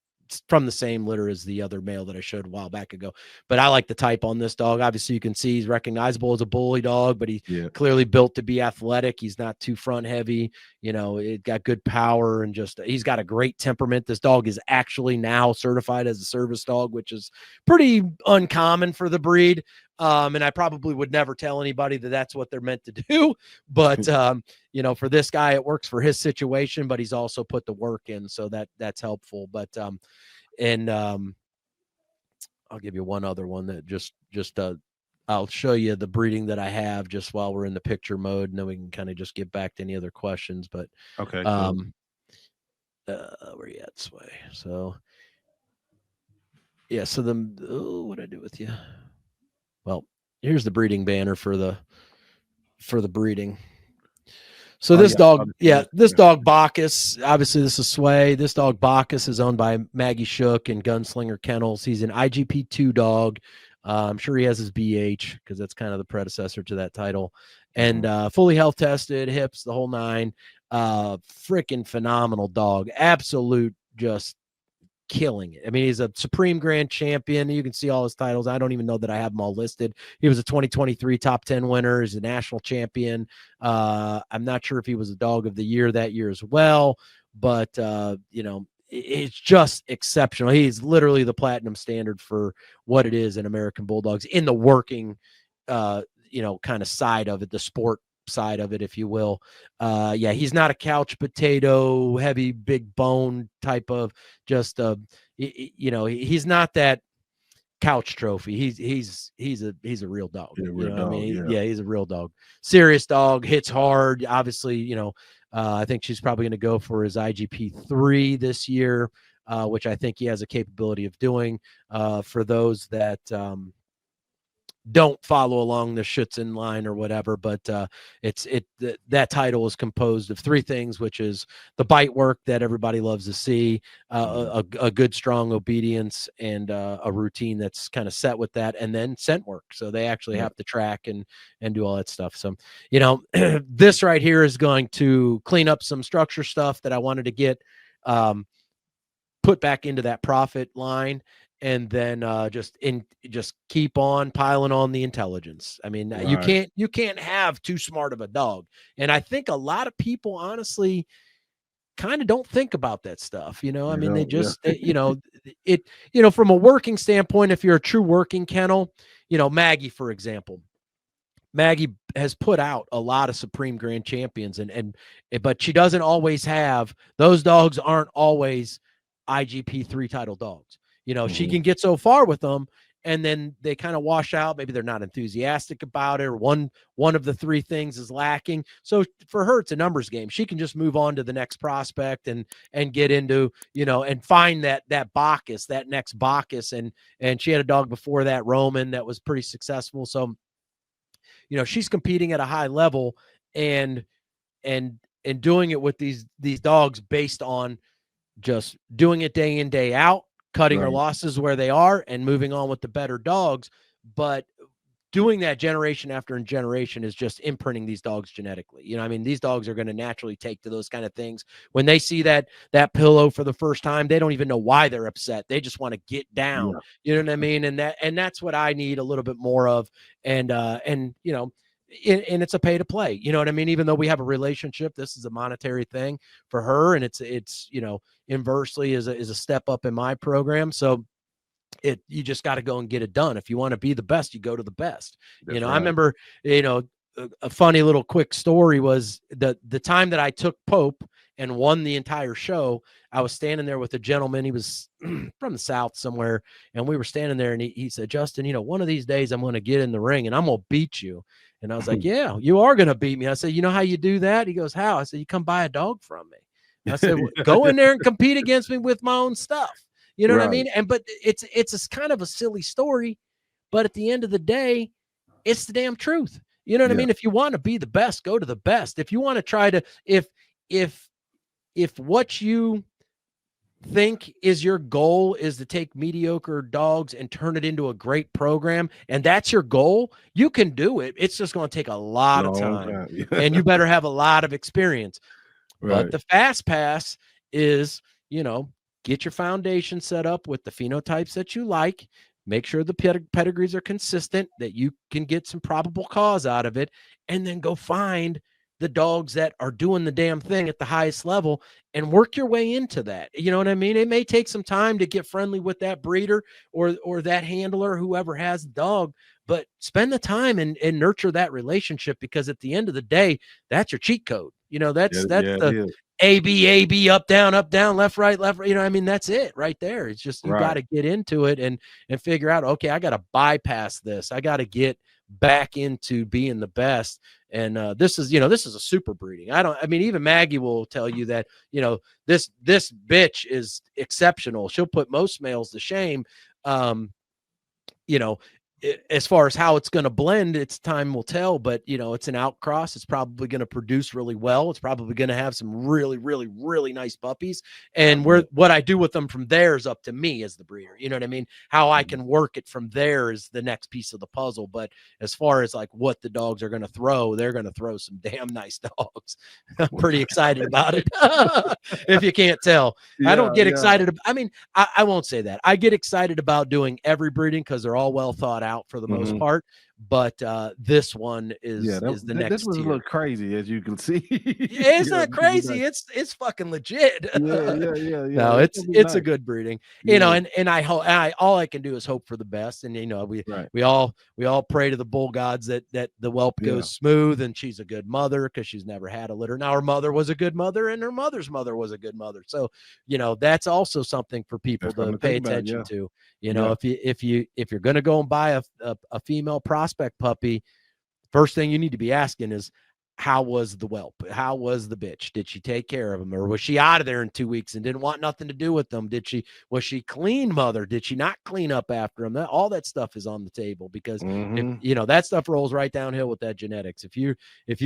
from the same litter as the other male that I showed a while back ago. But I like the type on this dog. Obviously, you can see he's recognizable as a bully dog, but he's clearly built to be athletic. He's not too front heavy. It got good power and just he's got a great temperament. This dog is actually now certified as a service dog, which is pretty uncommon for the breed. And I probably would never tell anybody that that's what they're meant to do. But, for this guy, it works for his situation, but he's also put the work in. So that's helpful. But, I'll give you one other one that just I'll show you the breeding that I have just while we're in the picture mode. And then we can kind of just get back to any other questions. But,
okay.
Cool. Where you at, Sway? So, yeah. So what did I do with you? Well, here's the breeding banner for the breeding. So this dog, dog Bacchus, obviously this is Sway. This dog Bacchus is owned by Maggie Shook and Gunslinger Kennels. He's an IGP2 dog. I'm sure he has his BH because that's kind of the predecessor to that title. And fully health tested, hips, the whole 9. Freaking phenomenal dog. Absolute just killing it. I mean, he's a Supreme Grand Champion. You can see all his titles. I don't even know that I have them all listed. He was a 2023 top 10 winner. He's a national champion. I'm not sure if he was a dog of the year that year as well, but it's just exceptional. He's literally the platinum standard for what it is in American Bulldogs in the working, kind of side of it, the sport side of it, if you will. He's not a couch potato, heavy, big bone type of just, he's not that couch trophy. He's a real dog. He's a real dog. Serious dog, hits hard. Obviously, I think she's probably going to go for his IGP3 this year, which I think he has a capability of doing. For those that don't follow along the Schützen line or whatever, but that title is composed of 3 things, which is the bite work that everybody loves to see, a good strong obedience, and a routine that's kind of set with that, and then scent work. So they actually have to track and do all that stuff. So, you know, this right here is going to clean up some structure stuff that I wanted to get put back into that profit line, and then just keep on piling on the intelligence. I mean, you can't have too smart of a dog. And I think a lot of people honestly kind of don't think about that stuff. You know, I mean, they just, you know, from a working standpoint, if you're a true working kennel, you know, Mckee, for example, Mckee has put out a lot of Supreme Grand Champions, but she doesn't always have, those dogs aren't always IGP 3 title dogs. You know, she can get so far with them, and then they kind of wash out. Maybe they're not enthusiastic about it, or one of the 3 things is lacking. So for her, it's a numbers game. She can just move on to the next prospect and get into, you know, and find that Bacchus, that next Bacchus. And she had a dog before that, Roman, that was pretty successful. So, you know, she's competing at a high level and doing it with these dogs based on just doing it day in, day out, cutting her losses where they are and moving on with the better dogs. But doing that generation after generation is just imprinting these dogs genetically. You know, I mean, these dogs are going to naturally take to those kind of things. When they see that pillow for the first time, they don't even know why they're upset. They just want to get down. You know what I mean? And that's what I need a little bit more of. And you know, and it's a pay to play. You know what I mean? Even though we have a relationship, this is a monetary thing for her, and it's you know, inversely is a step up in my program. So you just got to go and get it done. If you want to be the best, you go to the best. That's, you know, I remember, you know, a funny little quick story was the time that I took Pope and won the entire show. I was standing there with a gentleman. He was from the South somewhere, and we were standing there, and he said, "Justin, you know, one of these days I'm going to get in the ring and I'm going to beat you." And I was like, "Yeah, you are going to beat me." I said, "You know how you do that?" He goes, "How?" I said, "You come buy a dog from me." And I said, well, "Go in there and compete against me with my own stuff." You know what I mean? But it's a kind of a silly story, but at the end of the day, it's the damn truth. You know what I mean? If you want to be the best, go to the best. If you want to try to, if what you think is your goal is to take mediocre dogs and turn it into a great program, and that's your goal, you can do it. It's just going to take a lot of time. And you better have a lot of experience. But the fast pass is, you know, get your foundation set up with the phenotypes that you like. Make sure the pedigrees are consistent, that you can get some probable cause out of it, and then go find the dogs that are doing the damn thing at the highest level and work your way into that. You know what I mean? It may take some time to get friendly with that breeder or that handler, whoever has the dog, but spend the time and nurture that relationship, because at the end of the day, that's your cheat code. You know, that's the A, B, up, down, left, right. You know, I mean, that's it right there. It's just, you got to get into it and figure out, okay, I got to bypass this. I got to get back into being the best. And this is, you know, this is a super breeding. I mean, even Mckee will tell you that, you know, this bitch is exceptional. She'll put most males to shame. You know, as far as how it's going to blend, it's time will tell, but you know, it's an outcross. It's probably going to produce really well. It's probably going to have some really, really, really nice puppies. And what I do with them from there is up to me as the breeder. You know what I mean? How I can work it from there is the next piece of the puzzle. But as far as like what the dogs are going to throw, they're going to throw some damn nice dogs. I'm pretty excited about it. If you can't tell, I don't get excited. I mean, I won't say that. I get excited about doing every breeding because they're all well thought out for the most part, but this one is the next.
This was a little crazy, as you can see.
It's not crazy. It's fucking legit. No, it's a good breeding. You know, and I all I can do is hope for the best. And you know, we all pray to the bull gods that the whelp goes smooth, and she's a good mother because she's never had a litter. Now her mother was a good mother, and her mother's mother was a good mother. So you know, that's also something for people to pay attention to. You know, if you're going to go and buy a female prospect puppy, first thing you need to be asking is, how was the whelp? How was the bitch? Did she take care of him, or was she out of there in 2 weeks and didn't want nothing to do with them? Was she clean mother? Did she not clean up after him? All that stuff is on the table, because if that stuff rolls right downhill with that genetics. If you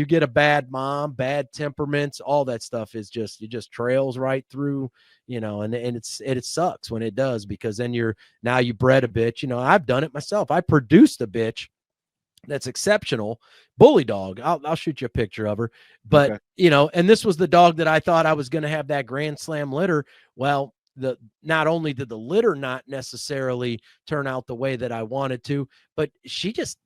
get a bad mom, bad temperaments, all that stuff it just trails right through, and it sucks when it does, because then you bred a bitch. I've done it myself. I produced a bitch that's exceptional, bully dog. I'll shoot you a picture of her, but okay. And this was the dog that I thought I was going to have that grand slam litter. Well, not only did the litter not necessarily turn out the way that I wanted to, but she was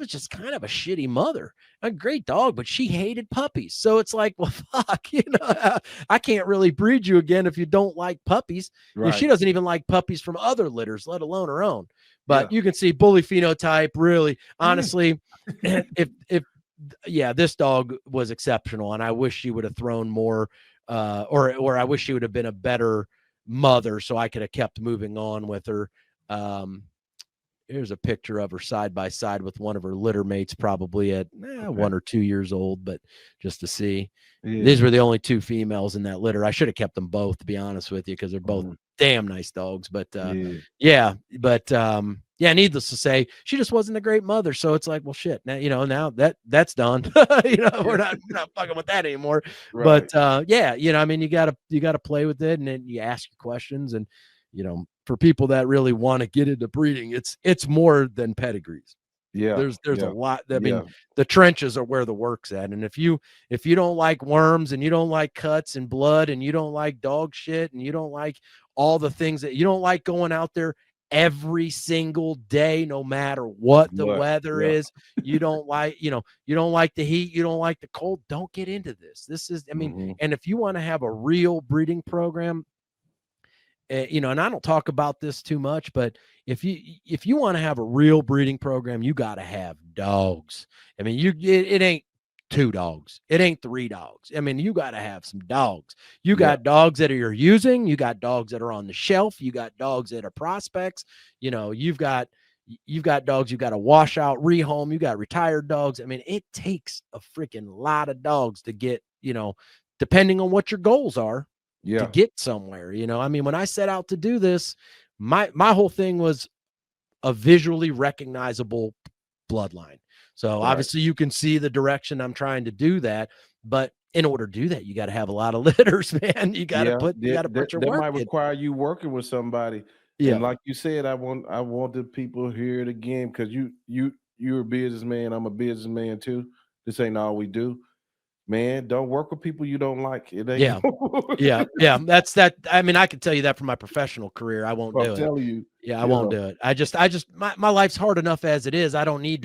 just kind of a shitty mother. A great dog, but she hated puppies. So it's like, well, fuck, I can't really breed you again if you don't like puppies. Right. She doesn't even like puppies from other litters, let alone her own. But you can see bully phenotype, really, honestly, if this dog was exceptional, and I wish she would have thrown more, or I wish she would have been a better mother, so I could have kept moving on with her. Here's a picture of her side by side with one of her litter mates, probably at 1 or 2 years old, but just to see. Yeah. These were the only 2 females in that litter. I should have kept them both, to be honest with you, because they're both damn nice dogs. But needless to say, she just wasn't a great mother. So it's like, well, shit. Now now that's done. We're not fucking with that anymore. Right. But you gotta play with it, and then you ask your questions, and for people that really want to get into breeding, it's more than pedigrees. Yeah, there's a lot. I mean, the trenches are where the work's at. And if you don't like worms, and you don't like cuts and blood, and you don't like dog shit, and you don't like all the things that you don't like going out there every single day, no matter what the weather is, you don't like the heat, you don't like the cold, don't get into this. This is, and if you want to have a real breeding program, and I don't talk about this too much, but if you want to have a real breeding program, you got to have dogs. I mean, it ain't 2 dogs. It ain't 3 dogs. I mean, you got to have some dogs. You got dogs that you're using. You got dogs that are on the shelf. You got dogs that are prospects. You've got dogs you got to wash out, rehome. You got retired dogs. I mean, it takes a freaking lot of dogs to get, depending on what your goals are, to get somewhere. I mean, when I set out to do this, my whole thing was a visually recognizable bloodline. So obviously you can see the direction I'm trying to do that, but in order to do that, you got to have a lot of litters, man. You got to put your work in.
That might require you working with somebody. Yeah. And like you said, I want the people hear it again, because you're a businessman. I'm a businessman too. This ain't all we do. Man, don't work with people you don't like. It ain't.
Yeah. That's that. I mean, I can tell you that from my professional career. I won't do it.
I'm telling you.
Yeah, I won't do it. I just my life's hard enough as it is. I don't need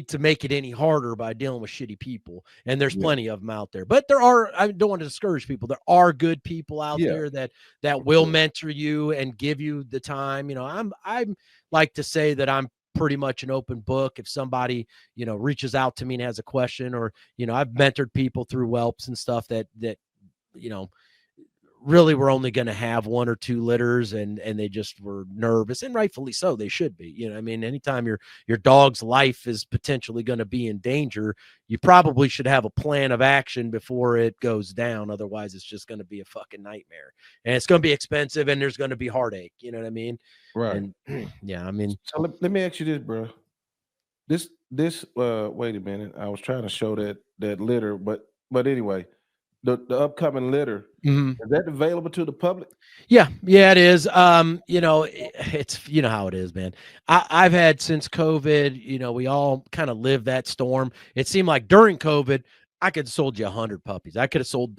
to make it any harder by dealing with shitty people. And there's plenty of them out there. But I don't want to discourage people. There are good people out there that will mentor you and give you the time. I'm like to say that I'm pretty much an open book. If somebody, reaches out to me and has a question, or, I've mentored people through whelps and stuff that, really were only going to have 1 or 2 litters, and they just were nervous, and rightfully so. They should be. I mean, anytime your dog's life is potentially going to be in danger, you probably should have a plan of action before it goes down. Otherwise, it's just going to be a fucking nightmare, and it's going to be expensive, and there's going to be heartache. You know what I mean?
Right.
And, I mean,
so let me ask you this, bro. This wait a minute. I was trying to show that litter, but anyway, the upcoming litter, is that available to the public?
Yeah, it is. It's how it is, man. I've had since COVID, we all kind of lived that storm. It seemed like during COVID, I could have sold you 100 puppies. I could have sold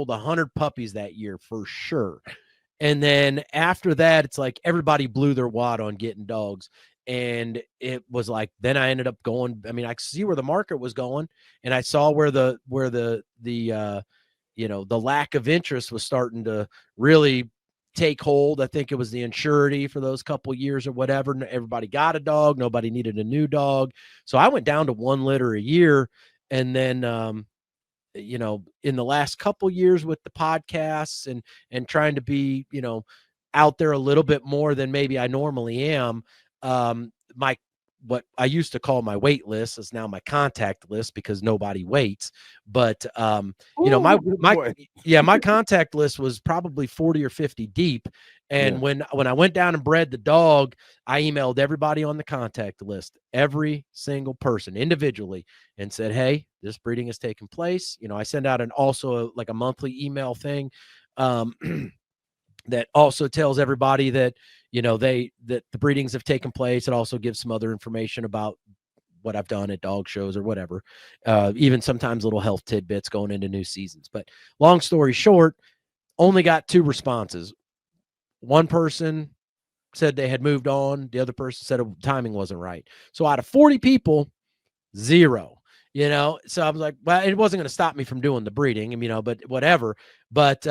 100 puppies that year for sure. And then after that, it's like everybody blew their wad on getting dogs. And it was like, then I ended up going, I mean, I see where the market was going, and I saw where the lack of interest was starting to really take hold. I think it was the insurity for those couple years or whatever. Everybody got a dog. Nobody needed a new dog. So I went down to 1 litter a year. And then, in the last couple years with the podcasts and trying to be, out there a little bit more than maybe I normally am, my what I used to call my wait list is now my contact list because nobody waits. But you know, my contact list was probably 40 or 50 deep. And when I went down and bred the dog, I emailed everybody on the contact list, every single person individually, and said, hey, this breeding is taking place. You know, I send out like a monthly email thing that also tells everybody that, you know, that the breedings have taken place. It also gives some other information about what I've done at dog shows or whatever. Even sometimes little health tidbits going into new seasons. But long story short, only got 2 responses. One person said they had moved on. The other person said timing wasn't right. So out of 40 people, 0. You know, so I was like, well, it wasn't going to stop me from doing the breeding, you know, but whatever. But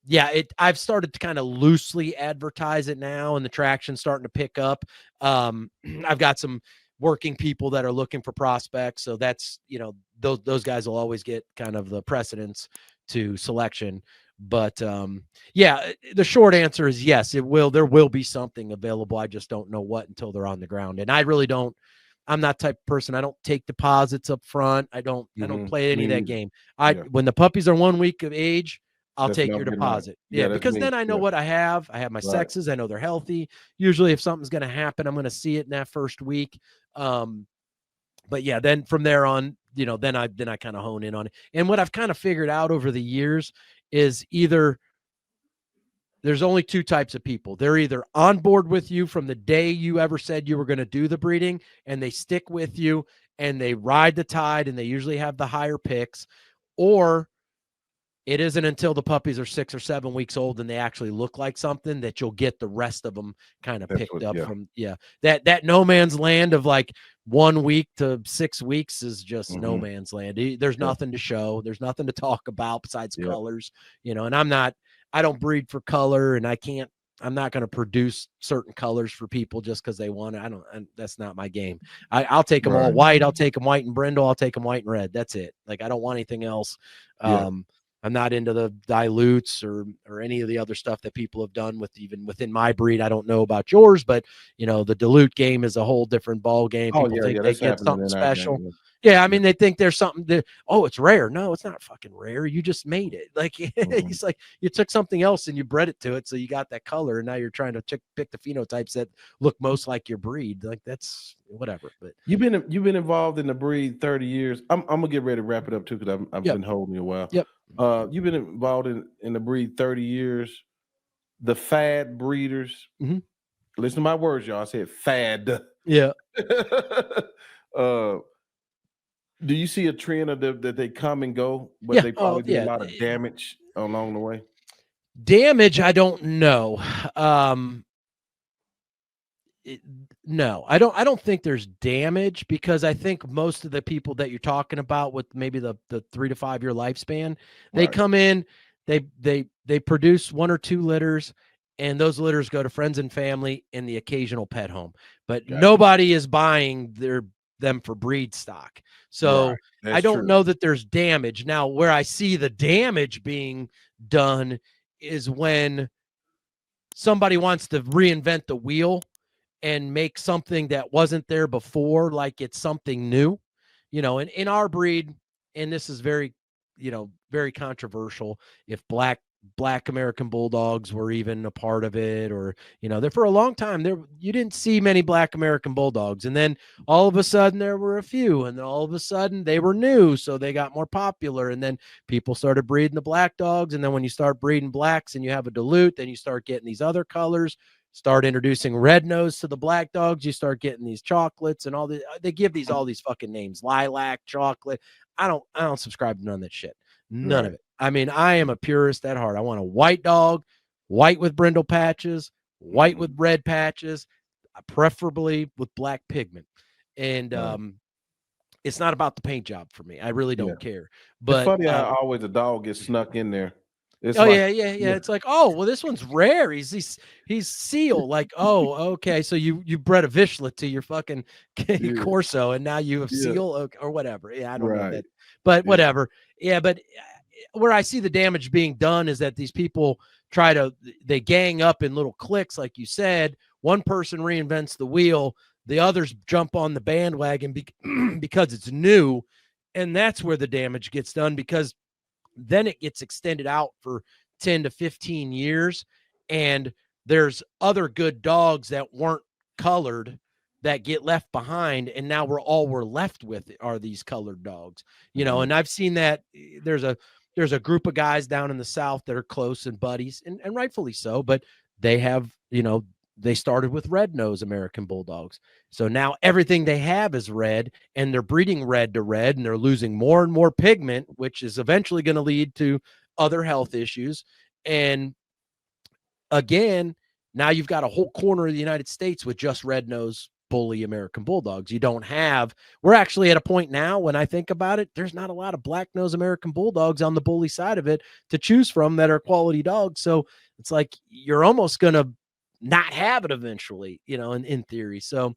yeah, I've started to kind of loosely advertise it now, and the traction's starting to pick up. I've got some working people that are looking for prospects, so that's, you know, those guys will always get kind of the precedence to selection. But yeah, the short answer is yes, there will be something available. I just don't know what until they're on the ground. And I really don't. I'm not the type of person. I don't take deposits up front. I don't play any of that game. When the puppies are 1 week of age, I'll take your deposit. Yeah, because then I know what I have. I have my sexes. I know they're healthy. Usually if something's going to happen, I'm going to see it in that first week. But yeah, then from there on, you know, then I kind of hone in on it. And what I've kind of figured out over the years is either there's only 2 types of people. They're either on board with you from the day you ever said you were going to do the breeding, and they stick with you and they ride the tide, and they usually have the higher picks, or it isn't until the puppies are 6 or 7 weeks old and they actually look like something that you'll get the rest of them kind of picked up from, that no man's land of like 1 week to 6 weeks is just no man's land. There's nothing to show. There's nothing to talk about besides colors, you know, and I don't breed for color, and I'm not going to produce certain colors for people just because they want it. That's not my game. I'll take them all white. I'll take them white and brindle. I'll take them white and red. That's it. Like, I don't want anything else. I'm not into the dilutes or any of the other stuff that people have done even within my breed. I don't know about yours, but you know, the dilute game is a whole different ball game. People think they get something special. Yeah, I mean, they think there's something that, oh, it's rare. No, it's not fucking rare. You just made it. Like, it's like you took something else and you bred it to it, so you got that color, and now you're trying to pick the phenotypes that look most like your breed. Like, that's whatever. But
you've been involved in the breed 30 years. I'm gonna get ready to wrap it up too, because I've been holding you a while.
Yep.
You've been involved in the breed 30 years. The fad breeders. Listen to my words, y'all. I said fad.
Yeah.
Do you see a trend of that they come and go, but they probably do a lot of damage along the way?
Damage, I don't know. No, I don't think there's damage, because I think most of the people that you're talking about with maybe the 3 to 5 year lifespan, they come in, they produce 1 or 2 litters, and those litters go to friends and family and the occasional pet home, but nobody is buying them for breed stock. So I don't know that there's damage. Now, where I see the damage being done is when somebody wants to reinvent the wheel and make something that wasn't there before, like it's something new, you know. And in our breed, and this is very, you know, very controversial, if black American Bulldogs were even a part of it, or, you know, there for a long time you didn't see many black American Bulldogs, and then all of a sudden there were a few, and then all of a sudden they were new, so they got more popular, and then people started breeding the black dogs, and then when you start breeding blacks and you have a dilute, then you start getting these other colors. Start introducing red nose to the black dogs, you start getting these chocolates and all the, they give all these fucking names, lilac, chocolate. I don't subscribe to none of that shit. None of it. I mean, I am a purist at heart. I want a white dog, white with brindle patches, white with red patches, preferably with black pigment. And it's not about the paint job for me. I really don't care. But
it's funny how always a dog gets snuck in there.
It's yeah. It's like, oh, well, this one's rare. He's seal. Like, oh, okay. So you bred a Vishla to your fucking Corso, and now you have seal or whatever. Yeah, I don't know that, but whatever. Yeah, but where I see the damage being done is that these people they gang up in little cliques, like you said. One person reinvents the wheel, the others jump on the bandwagon because it's new. And that's where the damage gets done, because then it gets extended out for 10 to 15 years. And there's other good dogs that weren't colored that get left behind. And now we're left with are these colored dogs, and I've seen that there's a group of guys down in the South that are close and buddies, and rightfully so, but they have, they started with red-nosed American Bulldogs. So now everything they have is red, and they're breeding red to red, and they're losing more and more pigment, which is eventually going to lead to other health issues. And again, now you've got a whole corner of the United States with just red-nosed bully American Bulldogs. We're actually at a point now, when I think about it, there's not a lot of black-nosed American Bulldogs on the bully side of it to choose from that are quality dogs. So it's like you're almost going to not have it eventually, in theory. So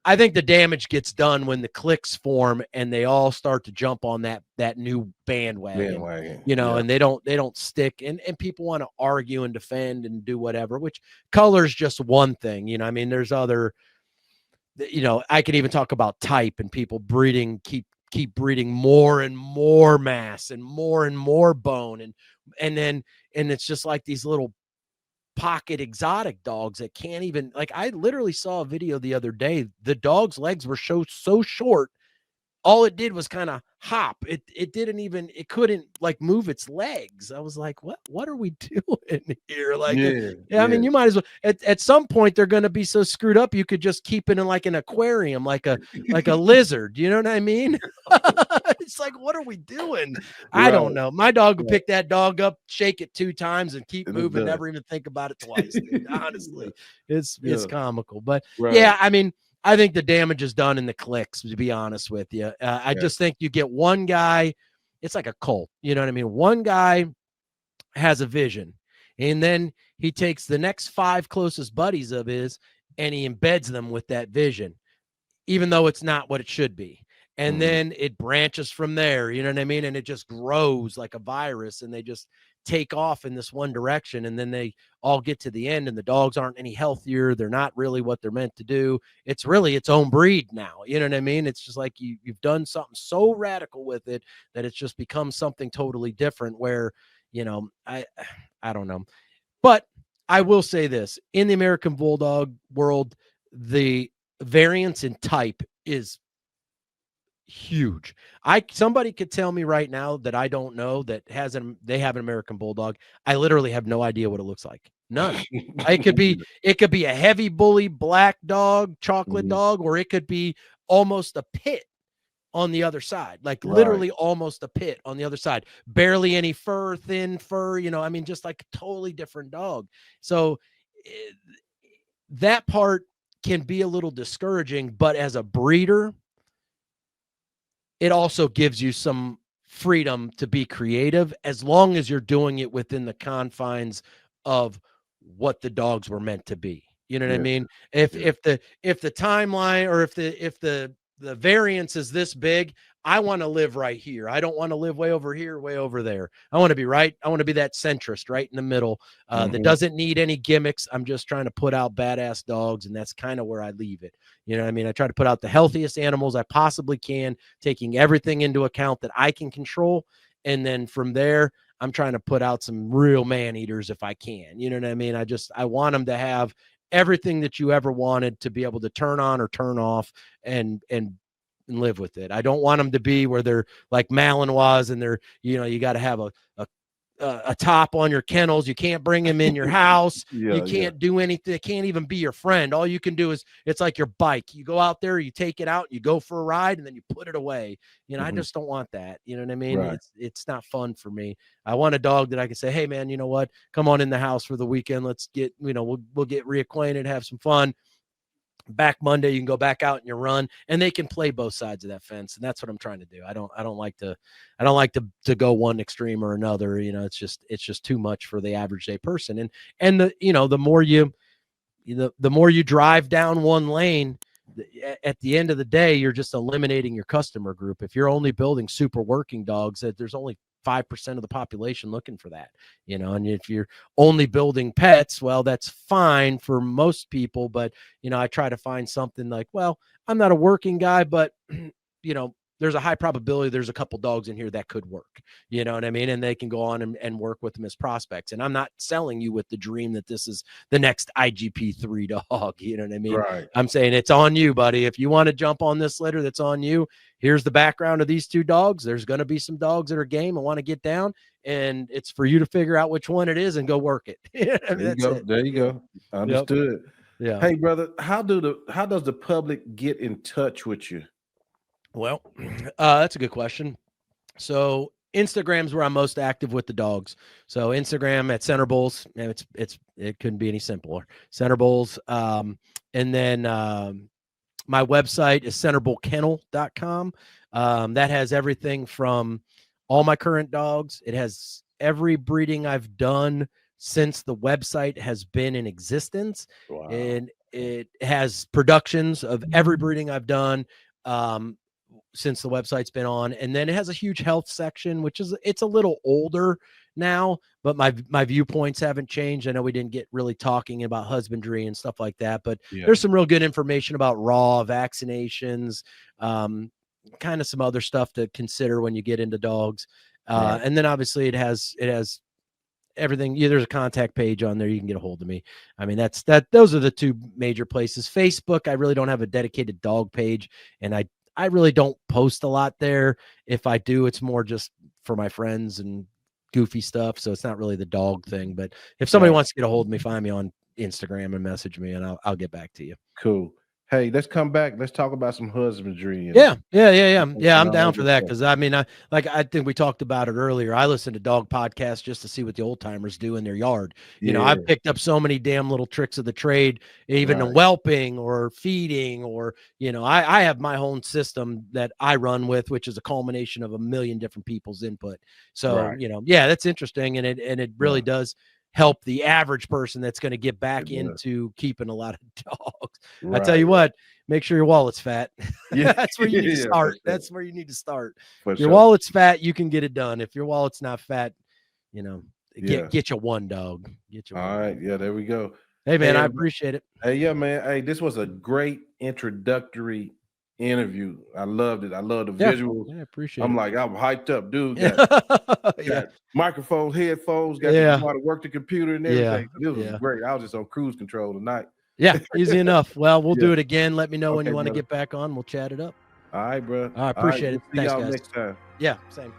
I think the damage gets done when the cliques form and they all start to jump on that new bandwagon. And they don't stick, and people want to argue and defend and do whatever, which color's just one thing. I mean, there's other, I can even talk about type, and people keep breeding more and more mass and more bone. And it's just like these little pocket exotic dogs that can't even, like, I literally saw a video the other day. The dog's legs were so short, all it did was kind of hop. It couldn't like move its legs. I was like, what are we doing here? Like, I mean, you might as well, at some point they're going to be so screwed up, you could just keep it in like an aquarium, like a lizard. You know what I mean? It's like, what are we doing? I don't know. My dog would pick that dog up, shake it 2 times, and keep moving, never even think about it twice. Dude. Honestly, it's comical. But yeah, I mean, I think the damage is done in the cliques, to be honest with you. I just think you get one guy, it's like a cult. You know what I mean? One guy has a vision, and then he takes the next 5 closest buddies of his and he embeds them with that vision, even though it's not what it should be. And then it branches from there, you know what I mean? And it just grows like a virus, and they just take off in this one direction. And then they all get to the end, and the dogs aren't any healthier. They're not really what they're meant to do. It's really its own breed now. You know what I mean? It's just like you've done something so radical with it that it's just become something totally different, where, I don't know. But I will say this, in the American Bulldog world, the variance in type is huge. Somebody could tell me right now that I don't know that they have an American Bulldog. I literally have no idea what it looks like. None. It could be a heavy bully black dog, chocolate dog, or it could be almost a pit on the other side, like literally almost a pit on the other side. Barely any fur, thin fur, I mean, just like a totally different dog. So that part can be a little discouraging, but as a breeder, it also gives you some freedom to be creative, as long as you're doing it within the confines of what the dogs were meant to be. You know what I mean? If the timeline, or if the variance is this big, I want to live right here. I don't want to live way over here, way over there. I want to be right. I want to be that centrist right in the middle that doesn't need any gimmicks. I'm just trying to put out badass dogs, and that's kind of where I leave it. You know what I mean? I try to put out the healthiest animals I possibly can, taking everything into account that I can control. And then from there, I'm trying to put out some real man eaters if I can. You know what I mean? I want them to have everything that you ever wanted, to be able to turn on or turn off and live with it. I don't want them to be where they're like Malinois, and they're, you got to have a top on your kennels. You can't bring him in your house. You can't do anything. It can't even be your friend. All you can do is, it's like your bike. You go out there, you take it out, you go for a ride, and then you put it away. I just don't want that. You know what I mean? It's not fun for me. I want a dog that I can say, hey man, you know what? Come on in the house for the weekend. Let's get, we'll get reacquainted, have some fun. Back Monday, you can go back out and you run, and they can play both sides of that fence. And that's what I'm trying to do. I don't like to go one extreme or another. It's just too much for the average day person. And the more you drive down one lane, at the end of the day, you're just eliminating your customer group. If you're only building super working dogs, that there's only 5% of the population looking for that, you know. And if you're only building pets, well, that's fine for most people, but you know, I try to find something like, well, I'm not a working guy, but you know, there's a high probability there's a couple dogs in here that could work, you know what I mean? And they can go on and work with them as prospects. And I'm not selling you with the dream that this is the next IGP3 dog, you know what I mean?
Right.
I'm saying it's on you, buddy. If you want to jump on this litter, that's on you. Here's the background of these two dogs. There's going to be some dogs that are game and want to get down, and it's for you to figure out which one it is and go work it. I mean, that's it.
There you go. Understood.
Yeah.
Hey, brother, how does the public get in touch with you?
Well, that's a good question. So Instagram's where I'm most active with the dogs. So Instagram at Centerbulls, and it couldn't be any simpler. Centerbulls. And then my website is centerbullkennel.com. That has everything from all my current dogs. It has every breeding I've done since the website has been in existence. Wow. And it has productions of every breeding I've done since the website's been on. And then it has a huge health section, which is, it's a little older now, but my viewpoints haven't changed. I know we didn't get really talking about husbandry and stuff like that, but there's some real good information about raw vaccinations, kind of some other stuff to consider when you get into dogs. And then obviously it has everything. Yeah, there's a contact page on there. You can get a hold of me. I mean, those are the two major places. Facebook, I really don't have a dedicated dog page, and I really don't post a lot there. If I do, it's more just for my friends and goofy stuff. So it's not really the dog thing, but if somebody wants to get a hold of me, find me on Instagram and message me, and I'll get back to you.
Cool. Hey, let's come back. Let's talk about some husbandry.
Yeah. I'm down for that. Cause I mean, I think we talked about it earlier. I listen to dog podcasts just to see what the old timers do in their yard. You know, I've picked up so many damn little tricks of the trade, even whelping or feeding, or, you know, I have my own system that I run with, which is a culmination of a million different people's input. So, you know, that's interesting. And it really does help the average person that's going to get back into keeping a lot of dogs. I tell you what, make sure your wallet's fat. That's where you need to start. That's where you need to start. If your wallet's fat, you can get it done. If your wallet's not fat, you know, get you one dog.
All right. Yeah, there we go.
Hey, man, I appreciate it.
Hey, yeah, man. Hey, this was a great introductory interview. I loved it. I love the visuals.
I appreciate
I'm
it.
like, I'm hyped up, dude. Got microphones, headphones, got to know how to work the computer and everything. It was great. I was just on cruise control tonight.
Yeah, easy enough. Well, we'll do it again. Let me know when you want to get back on. We'll chat it up.
All right, bro.
I appreciate it.
We'll see
Thanks,
y'all
guys.
next time.
Yeah, same.